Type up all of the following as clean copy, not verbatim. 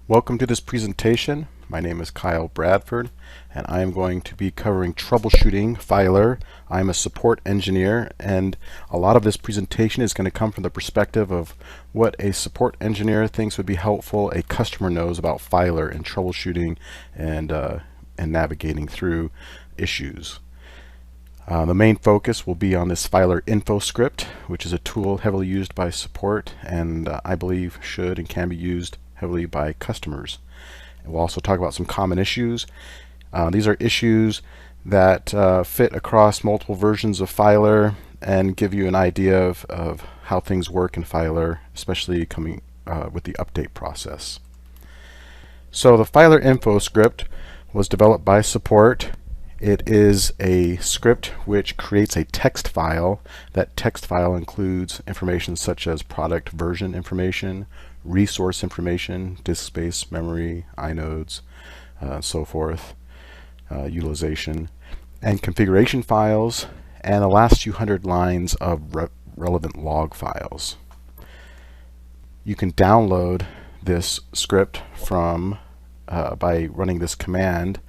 Welcome to this presentation. My name is Kyle Bradford and I am going to be covering Troubleshooting Filr. I'm a support engineer and a lot of this presentation is going to come from the perspective of what a support engineer thinks would be helpful a customer knows about Filr and troubleshooting and navigating through issues. The main focus will be on this Filr info script, which is a tool heavily used by support and I believe should and can be used heavily by customers. And we'll also talk about some common issues. These are issues that fit across multiple versions of Filr and give you an idea of how things work in Filr, especially coming with the update process. So the Filr info script was developed by support. It is a script which creates a text file. That text file includes information such as product version information, resource information, disk space, memory, inodes, so forth, utilization, and configuration files, and the last few hundred lines of relevant log files. You can download this script from by running this command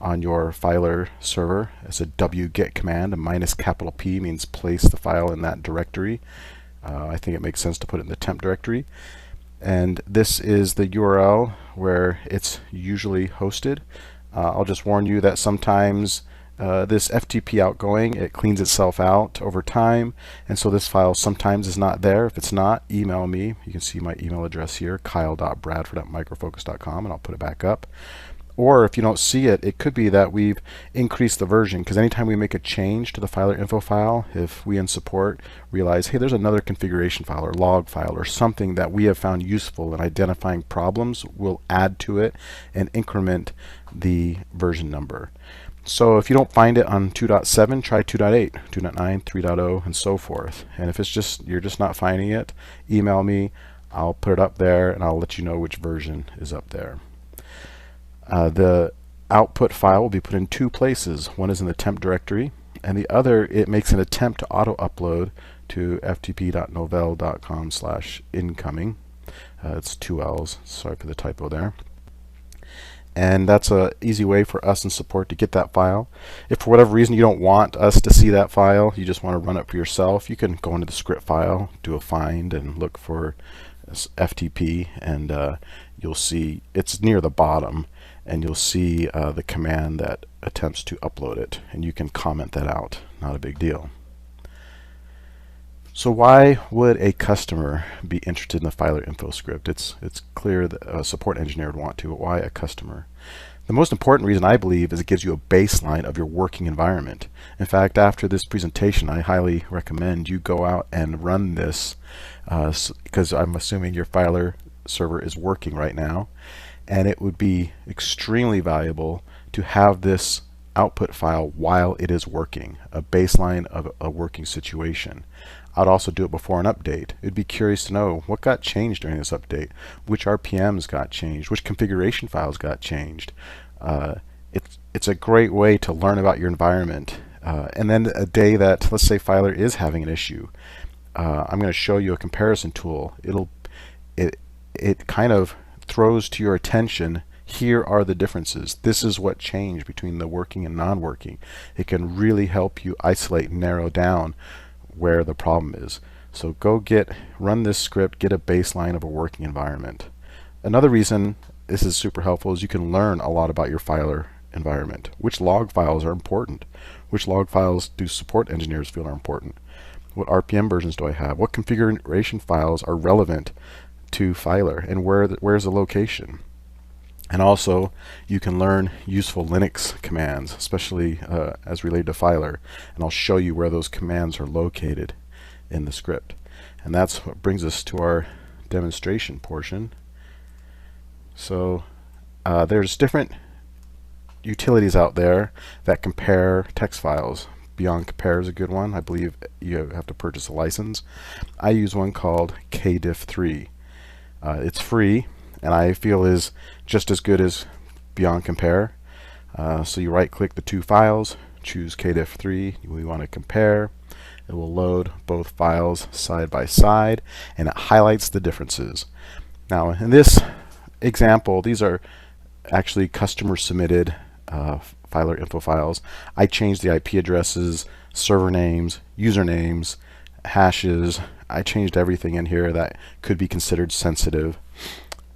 on your Filr server. It's a wget command. A -P means place the file in that directory. I think it makes sense to put it in the temp directory. And this is the URL where it's usually hosted. I'll just warn you that sometimes this FTP outgoing, it cleans itself out over time, and so this file sometimes is not there. If it's not, email me. You can see my email address here, kyle.bradford@microfocus.com, and I'll put it back up. Or if you don't see it, it could be that we've increased the version, because anytime we make a change to the Filr info file, if we in support realize, hey, there's another configuration file or log file or something that we have found useful in identifying problems, we'll add to it and increment the version number. So if you don't find it on 2.7, try 2.8, 2.9, 3.0, and so forth. And if it's just you're just not finding it, email me. I'll put it up there and I'll let you know which version is up there. The output file will be put in two places. One is in the temp directory, and the other, it makes an attempt to auto-upload to ftp.novell.com/incoming. It's two L's, sorry for the typo there. And that's an easy way for us in support to get that file. If for whatever reason you don't want us to see that file, you just want to run it for yourself, you can go into the script file, do a find, and look for FTP, and you'll see it's near the bottom, and you'll see the command that attempts to upload it, and you can comment that out. Not a big deal. So why would a customer be interested in the Filr info script? It's clear that a support engineer would want to, but why a customer? The most important reason, I believe, is it gives you a baseline of your working environment. In fact, after this presentation, I highly recommend you go out and run this, because I'm assuming your Filr server is working right now, and it would be extremely valuable to have this output file while it is working, a baseline of a working situation. I'd also do it before an update. It'd be curious to know what got changed during this update, which RPMs got changed, which configuration files got changed. It's a great way to learn about your environment. And then a day that, let's say, Filr is having an issue, I'm going to show you a comparison tool. It kind of throws to your attention, here are the differences. This is what changed between the working and non-working. It can really help you isolate and narrow down where the problem is. So go run this script, get a baseline of a working environment. Another reason this is super helpful is you can learn a lot about your Filr environment. Which log files are important? Which log files do support engineers feel are important? What RPM versions do I have? What configuration files are relevant to Filr, and where's the location? And also, you can learn useful Linux commands, especially as related to Filr, and I'll show you where those commands are located in the script. And that's what brings us to our demonstration portion. So there's different utilities out there that compare text files. Beyond Compare is a good one. I believe you have to purchase a license. I use one called KDiff3. It's free, and I feel is just as good as Beyond Compare. So you right click the two files, choose KDiff3, we want to compare. It will load both files side by side, and it highlights the differences. Now in this example, these are actually customer submitted filer info files. I changed the IP addresses, server names, usernames, hashes. I changed everything in here that could be considered sensitive.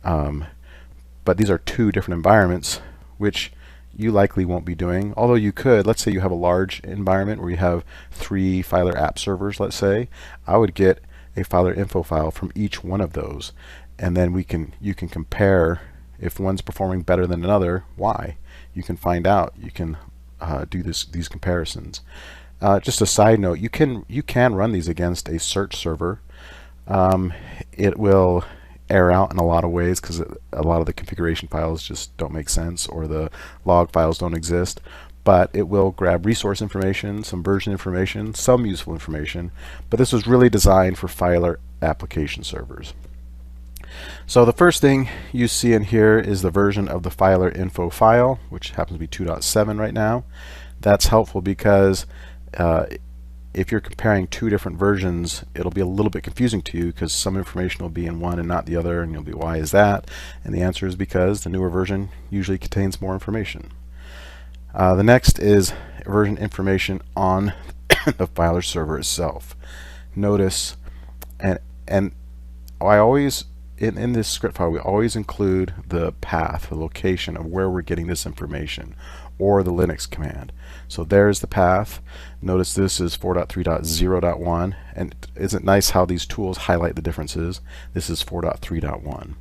But these are two different environments, which you likely won't be doing. Although you could, let's say you have a large environment where you have 3 filer app servers, let's say. I would get a filer info file from each one of those, and then you can compare if one's performing better than another, why. You can find out. You can do these comparisons. Just a side note, you can run these against a search server. It will error out in a lot of ways because a lot of the configuration files just don't make sense, or the log files don't exist. But it will grab resource information, some version information, some useful information. But this was really designed for filer application servers. So the first thing you see in here is the version of the filer info file, which happens to be 2.7 right now. That's helpful because if you're comparing 2 different versions, it'll be a little bit confusing to you because some information will be in one and not the other, and you'll be, why is that? And the answer is because the newer version usually contains more information. The next is version information on the filer server itself. Notice, and I always, in this script file, we always include the path, the location of where we're getting this information, or the Linux command. So there's the path. Notice this is 4.3.0.1, and isn't it nice how these tools highlight the differences? This is 4.3.1.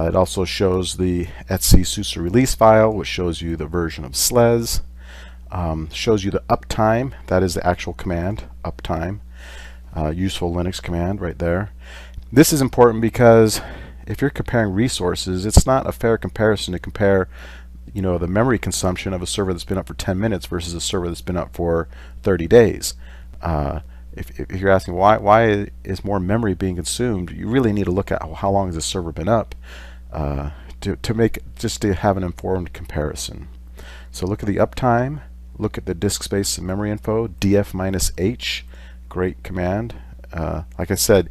It also shows the etc SUSE release file, which shows you the version of SLES. Shows you the uptime. That is the actual command, uptime. Useful Linux command right there. This is important because if you're comparing resources, it's not a fair comparison to compare the memory consumption of a server that's been up for 10 minutes versus a server that's been up for 30 days. If you're asking why is more memory being consumed, you really need to look at how long has this server been up to have an informed comparison. So look at the uptime, look at the disk space and memory info, df-h, great command. Like I said,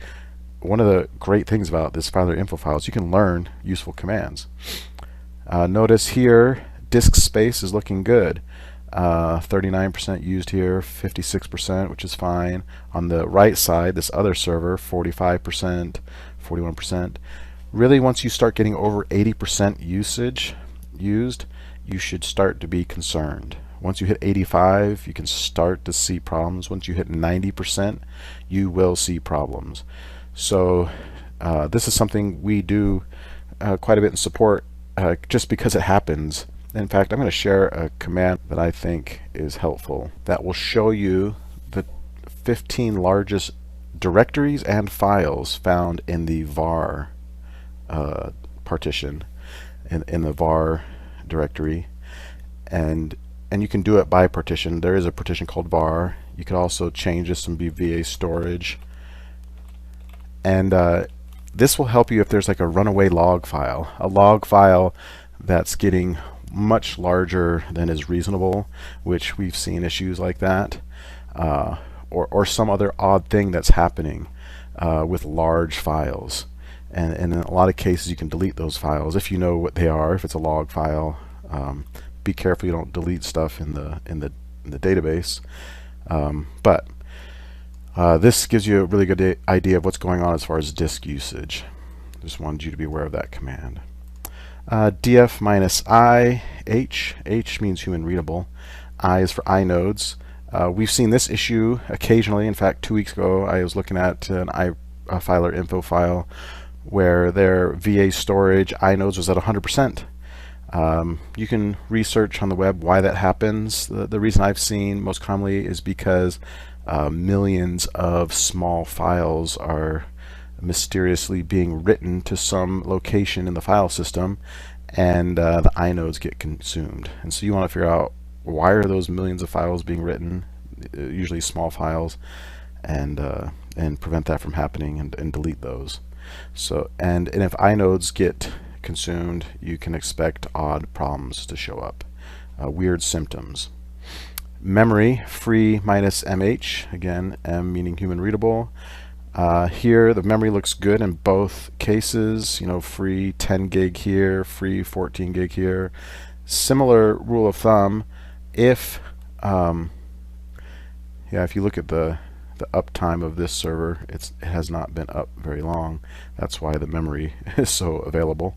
one of the great things about this filer info file is you can learn useful commands. Notice here disk space is looking good. 39% used here, 56%, which is fine. On the right side, this other server, 45%, 41%. Really, once you start getting over 80% used, you should start to be concerned. Once you hit 85, you can start to see problems. Once you hit 90%, you will see problems. So this is something we do quite a bit in support just because it happens. In fact, I'm going to share a command that I think is helpful that will show you the 15 largest directories and files found in the var partition, in the var directory, and you can do it by partition. There is a partition called var. You could also change this and be VA storage, and this will help you if there's like a runaway log file, that's getting much larger than is reasonable, which we've seen issues like that, or some other odd thing that's happening with large files. And in a lot of cases you can delete those files if you know what they are. If it's a log file, be careful you don't delete stuff in the database. But this gives you a really good idea of what's going on as far as disk usage. Just wanted you to be aware of that command. df-i, h means human readable. I is for inodes. We've seen this issue occasionally. In fact, 2 weeks ago I was looking at a filer info file where their VA storage inodes was at 100%. You can research on the web why that happens. The reason I've seen most commonly is because millions of small files are mysteriously being written to some location in the file system, and the inodes get consumed. And so you want to figure out, why are those millions of files being written, usually small files, and prevent that from happening, and delete those. So and if inodes get consumed, you can expect odd problems to show up, weird symptoms. Memory free -mh, again, m meaning human readable. Here the memory looks good in both cases, free 10 gig here, free 14 gig here. Similar rule of thumb, if if you look at the uptime of this server, it has not been up very long. That's why the memory is so available.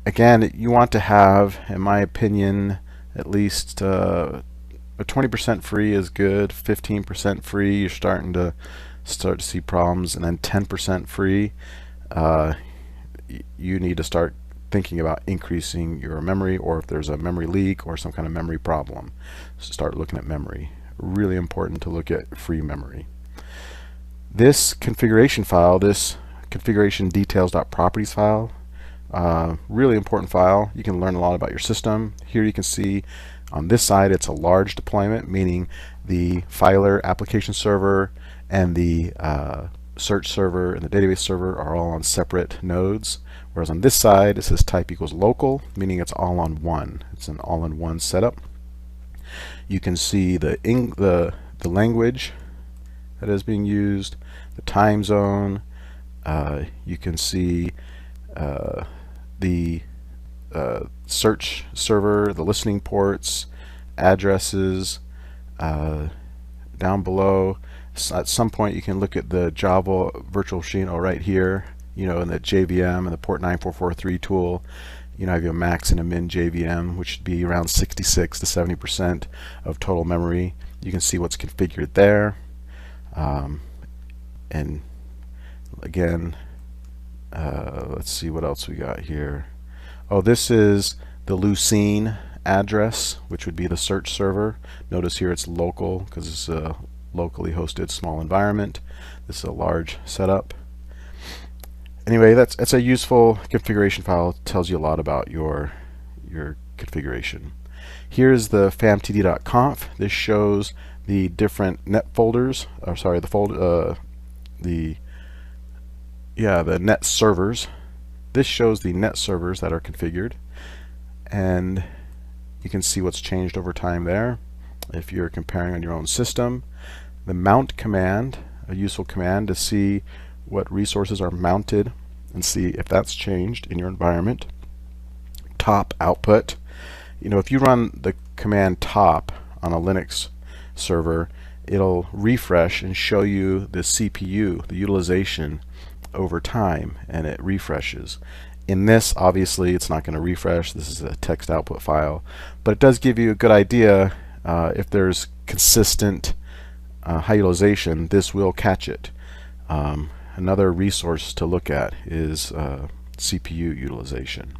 Again, you want to have, in my opinion, at least a 20% free is good. 15% free, you're starting to see problems, and then 10% free, you need to start thinking about increasing your memory, or if there's a memory leak or some kind of memory problem, so start looking at memory. Really important to look at free memory. This configuration file, this configuration details.properties file, really important file. You can learn a lot about your system. Here you can see on this side it's a large deployment, meaning the filer application server and the search server and the database server are all on separate nodes, whereas on this side it says type equals local, meaning it's all on one. It's an all-in-one setup. You can see the language that is being used, the time zone. You can see the search server, the listening ports, addresses. Down below, at some point you can look at the Java virtual machine right here, in the JVM and the port 9443 tool. Have your max and a min JVM, which should be around 66 to 70% of total memory. You can see what's configured there. And again, let's see what else we got here. Oh, this is the Lucene address, which would be the search server. Notice here it's local because it's a locally hosted small environment. This is a large setup. Anyway, that's a useful configuration file. It tells you a lot about your configuration. Here's the famtd.conf. This shows the different net folders, or sorry, the net servers. This shows the net servers that are configured, and you can see what's changed over time there if you're comparing on your own system. The mount command, a useful command to see what resources are mounted and see if that's changed in your environment. Top output. If you run the command top on a Linux server, it'll refresh and show you the CPU, the utilization over time, and it refreshes. In this, obviously, it's not going to refresh. This is a text output file, but it does give you a good idea. If there's consistent high utilization, this will catch it. Another resource to look at is CPU utilization.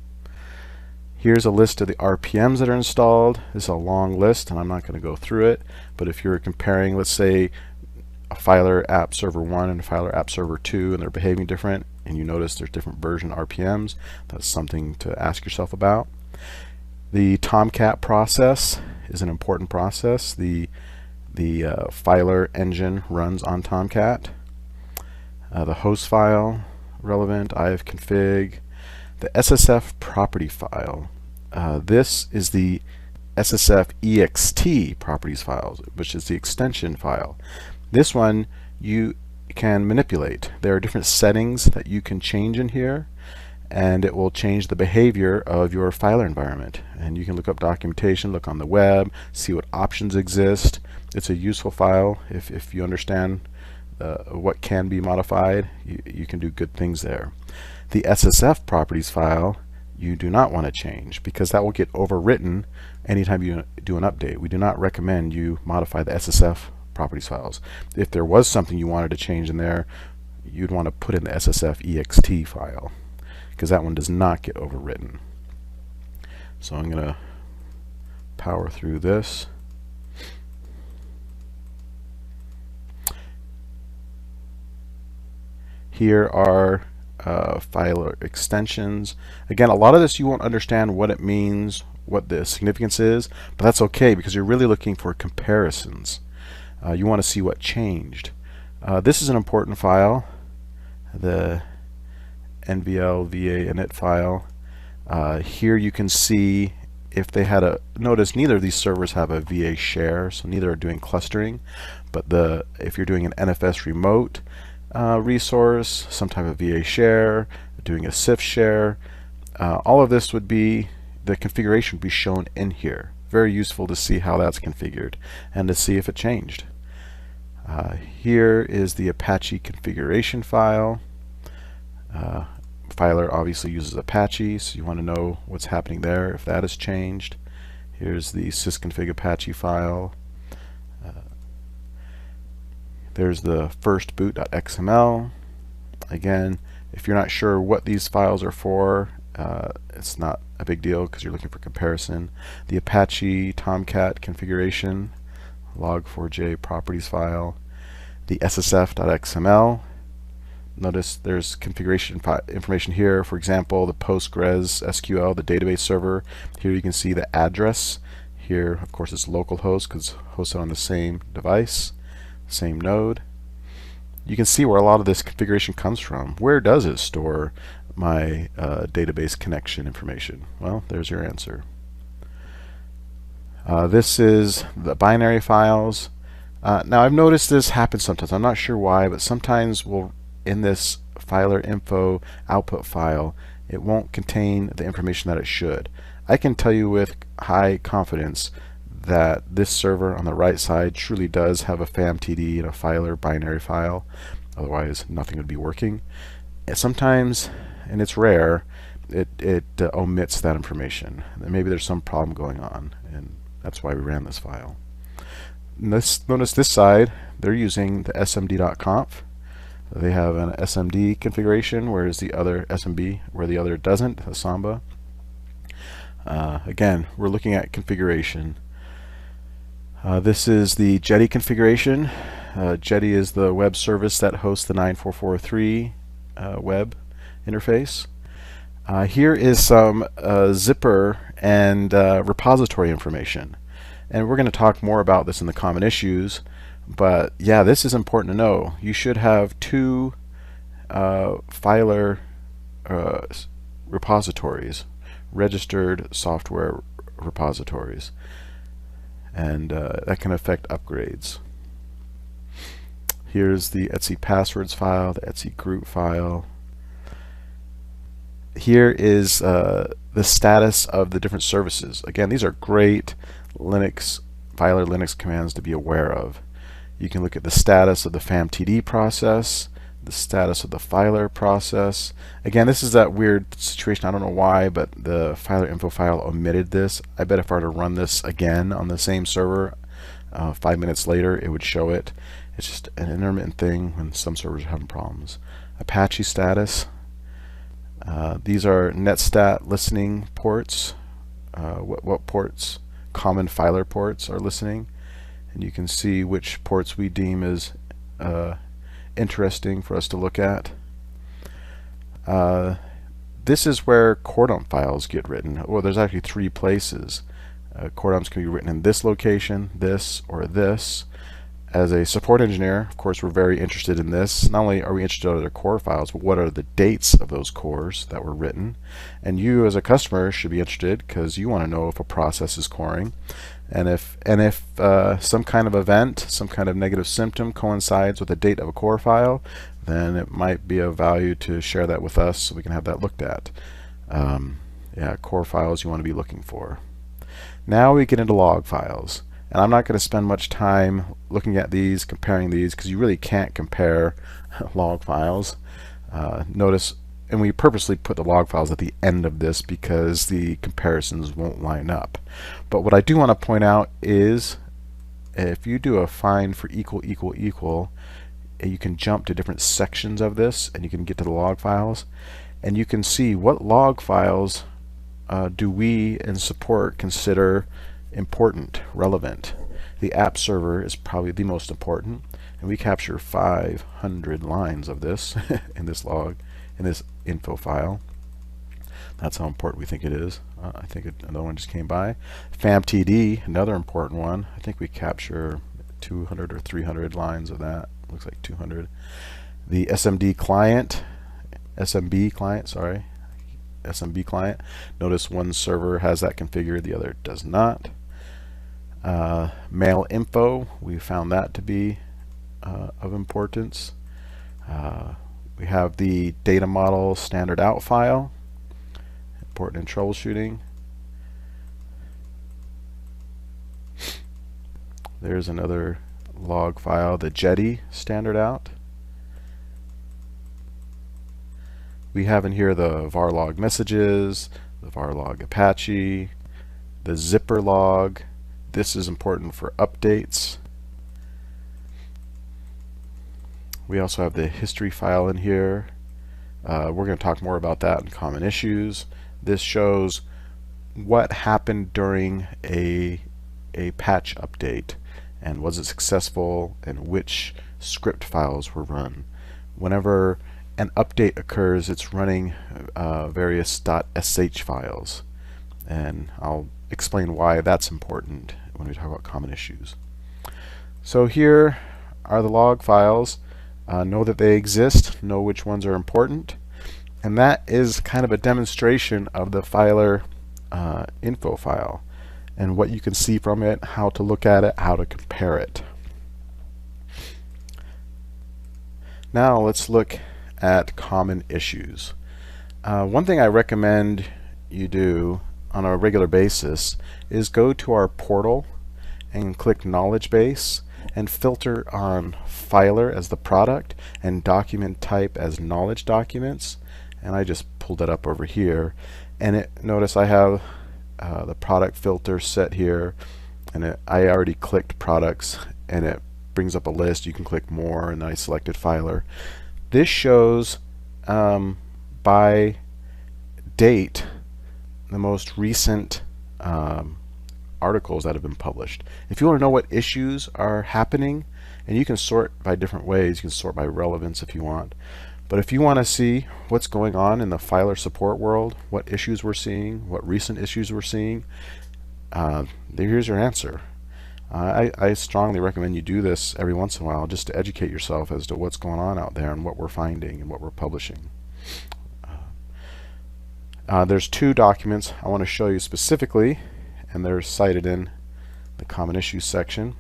Here's a list of the RPMs that are installed. This is a long list, and I'm not going to go through it, but if you're comparing, let's say, a filer app server 1 and a filer app server 2, and they're behaving different, and you notice there's different version RPMs, that's something to ask yourself about. The Tomcat process is an important process. The filer engine runs on Tomcat. The host file, relevant, ifconfig. The SSF property file. This is the SSF ext properties files, which is the extension file. This one you can manipulate. There are different settings that you can change in here, and it will change the behavior of your filer environment. And you can look up documentation, look on the web, see what options exist. It's a useful file. If you understand what can be modified, you can do good things there. The SSF properties file you do not want to change, because that will get overwritten anytime you do an update. We do not recommend you modify the SSF properties files. If there was something you wanted to change in there, you'd want to put in the SSF ext file, because that one does not get overwritten. So I'm going to power through this. Here are filer extensions. Again, a lot of this you won't understand what it means, what the significance is, but that's okay, because you're really looking for comparisons. You want to see what changed. This is an important file, the NVL VA init file. Here you can see if they had a, notice neither of these servers have a VA share, so neither are doing clustering, but if you're doing an NFS remote resource, some type of VA share, doing a CIF share, all of this would be, the configuration would be shown in here. Very useful to see how that's configured and to see if it changed. Here is the Apache configuration file. Filer obviously uses Apache, so you want to know what's happening there, if that has changed. Here's the sysconfig Apache file. There's the first boot.xml. Again, if you're not sure what these files are for, it's not a big deal because you're looking for comparison. The Apache Tomcat configuration, log4j properties file, the ssf.xml. Notice there's configuration information here. For example, the Postgres SQL, the database server. Here you can see the address. Here, of course, it's localhost because it's hosted on the same device, same node. You can see where a lot of this configuration comes from. Where does it store my database connection information? Well, there's your answer. This is the binary files. Now, I've noticed this happens sometimes. I'm not sure why, but sometimes in this filer info output file, it won't contain the information that it should. I can tell you with high confidence that this server on the right side truly does have a FAMTD and a filer binary file. Otherwise, nothing would be working. And sometimes, and it's rare, it omits that information. And maybe there's some problem going on, and that's why we ran this file. Notice this side, they're using the smd.conf. They have an SMD configuration, whereas the other SMB, where the other doesn't, the Samba. Again, we're looking at configuration. This is the Jetty configuration. Jetty is the web service that hosts the 9443 web interface. Here is some zipper and repository information. And we're going to talk more about this in the common issues. But yeah, this is important to know. You should have two filer repositories, registered software repositories, and that can affect upgrades. Here's the etc passwords file, the etc group file. Here is the status of the different services. Again, these are great filer Linux commands to be aware of. You can look at the status of the FAMTD process, the status of the filer process. Again, this is that weird situation. I don't know why, but the filer info file omitted this. I bet if I were to run this again on the same server 5 minutes later, it would show it. It's just an intermittent thing when some servers are having problems. Apache status. These are netstat listening ports. What ports, common filer ports, are listening. And you can see which ports we deem as interesting for us to look at. This is where core dump files get written. Well, there's actually 3 places. Core dumps can be written in this location, this, or this. As a support engineer, of course, we're very interested in this. Not only are we interested in the core files, but what are the dates of those cores that were written. And you as a customer should be interested because you want to know if a process is coring. And if some kind of event, some kind of negative symptom coincides with the date of a core file, then it might be of value to share that with us so we can have that looked at. Yeah, core files you want to be looking for. Now we get into log files. And I'm not going to spend much time looking at these, comparing these, because you really can't compare log files. Notice, and we purposely put the log files at the end of this because the comparisons won't line up. But what I do want to point out is if you do a find for equal, you can jump to different sections of this and you can get to the log files. And you can see what log files do we in support consider important, relevant. The app server is probably the most important, and we capture 500 lines of this in this log, in this info file. That's how important we think it is. I think another one just came by. FAMTD, another important one. I think we capture 200 or 300 lines of that. Looks like 200. The SMB client, sorry. SMB client. Notice one server has that configured, the other does not. Mail info, we found that to be of importance. We have the data model standard out file, important in troubleshooting. There's another log file, the Jetty standard out. We have in here the var log messages, the var log Apache, the zipper log. This is important for updates. We also have the history file in here. We're going to talk more about that in common issues. This shows what happened during a patch update, and was it successful, and which script files were run. Whenever an update occurs, it's running various .sh files, and I'll explain why that's important when we talk about common issues. So here are the log files. Know that they exist, know which ones are important, and that is kind of a demonstration of the filer info file and what you can see from it, how to look at it, how to compare it. Now let's look at common issues. One thing I recommend you do on a regular basis is go to our portal and click knowledge base and filter on filer as the product and document type as knowledge documents. And I just pulled it up over here, and notice I have the product filter set here, and I already clicked products, and it brings up a list. You can click more, and I selected filer. This shows by date the most recent articles that have been published. If you want to know what issues are happening, and you can sort by different ways, you can sort by relevance if you want, but if you want to see what's going on in the filer support world, what issues we're seeing, what recent issues we're seeing, here's your answer. I strongly recommend you do this every once in a while just to educate yourself as to what's going on out there and what we're finding and what we're publishing. There's two documents I want to show you specifically, and they're cited in the common issues section.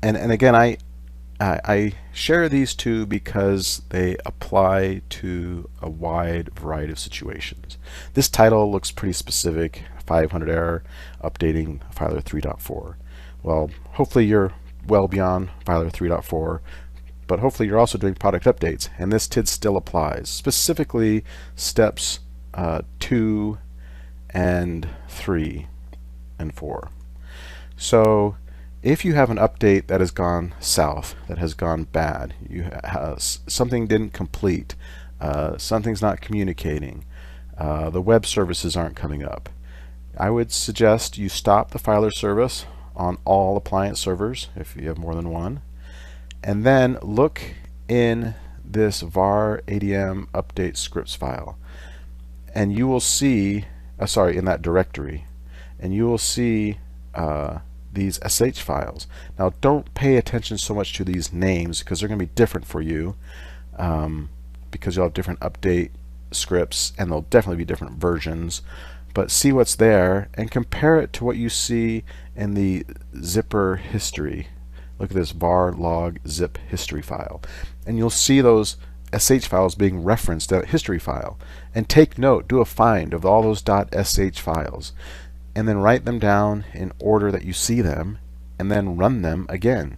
And again, I share these two because they apply to a wide variety of situations. This title looks pretty specific, 500 error updating filer 3.4. Well, hopefully you're well beyond filer 3.4, but hopefully you're also doing product updates, and this TID still applies, specifically steps 2 and 3 and 4. So if you have an update that has gone south, that has gone bad, something didn't complete, something's not communicating, the web services aren't coming up, I would suggest you stop the filer service on all appliance servers if you have more than one, and then look in this var adm update scripts file, and you will see, in that directory, and you will see these sh files. Now don't pay attention so much to these names because they're going to be different for you, because you'll have different update scripts and they'll definitely be different versions, but see what's there and compare it to what you see in the zipper history. Look at this var log zip history file, and you'll see those sh files being referenced in that history file, and take note, do a find of all those .sh files, and then write them down in order that you see them, and then run them again.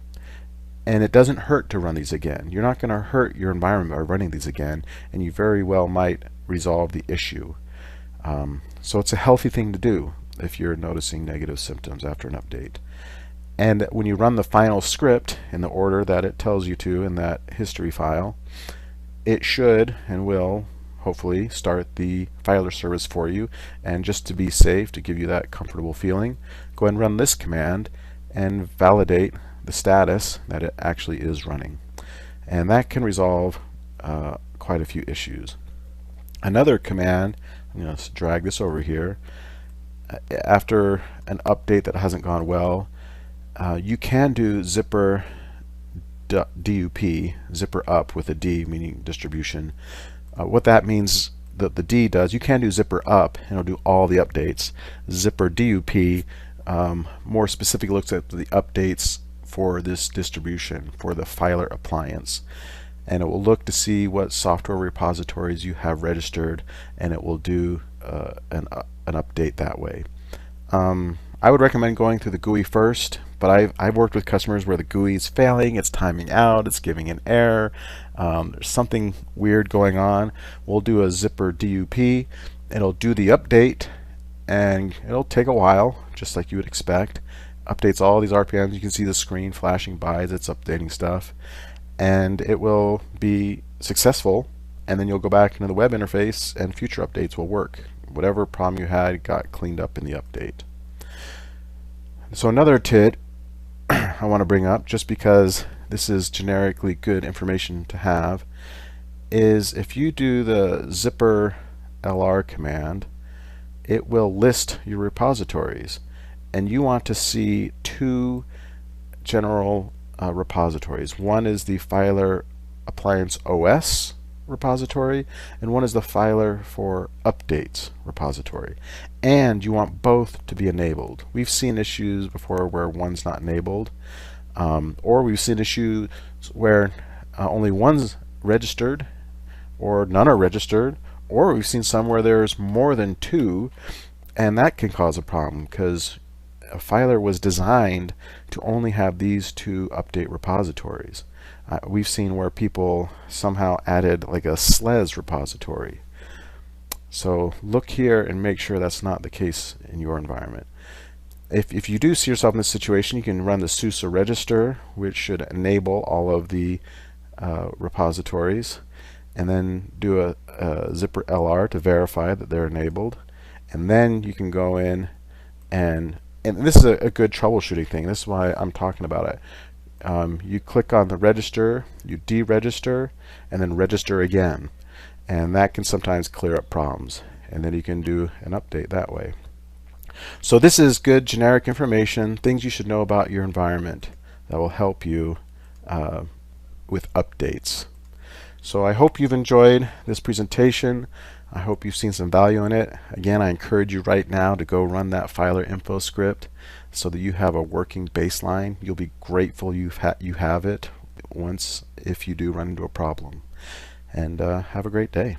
And it doesn't hurt to run these again. You're not going to hurt your environment by running these again, and you very well might resolve the issue. So it's a healthy thing to do if you're noticing negative symptoms after an update. And when you run the final script in the order that it tells you to in that history file, it should and will hopefully start the filer service for you. And just to be safe, to give you that comfortable feeling, go ahead and run this command and validate the status that it actually is running. And that can resolve quite a few issues. Another command, I'm going to drag this over here, after an update that hasn't gone well, you can do zipper dup, zipper up with a D, meaning distribution. What that means the D does, you can do zipper up and it'll do all the updates. Zipper DUP more specifically looks at the updates for this distribution, for the Filer appliance. And it will look to see what software repositories you have registered, and it will do an update that way. I would recommend going through the GUI first, but I've worked with customers where the GUI is failing, it's timing out, it's giving an error, there's something weird going on. We'll do a zipper DUP, it'll do the update, and it'll take a while, just like you would expect. Updates all these RPMs, you can see the screen flashing by as it's updating stuff, and it will be successful, and then you'll go back into the web interface and future updates will work. Whatever problem you had got cleaned up in the update. So another tip I want to bring up, just because this is generically good information to have, is if you do the zipper lr command, it will list your repositories, and you want to see two general repositories. One is the Filer Appliance OS repository, and one is the Filer for Updates repository. And you want both to be enabled. We've seen issues before where one's not enabled, or we've seen issues where only one's registered, or none are registered, or we've seen some where there's more than two, and that can cause a problem because Filer was designed to only have these two update repositories. We've seen where people somehow added like a SLES repository. So look here and make sure that's not the case in your environment. If you do see yourself in this situation, you can run the SUSE register, which should enable all of the repositories, and then do a zipper LR to verify that they're enabled. And then you can go in and this is a good troubleshooting thing. This is why I'm talking about it. You click on the register, you deregister, and then register again. And that can sometimes clear up problems. And then you can do an update that way. So this is good generic information, things you should know about your environment that will help you with updates. So I hope you've enjoyed this presentation. I hope you've seen some value in it. Again, I encourage you right now to go run that Filer info script so that you have a working baseline. You'll be grateful you have it once if you do run into a problem. And have a great day.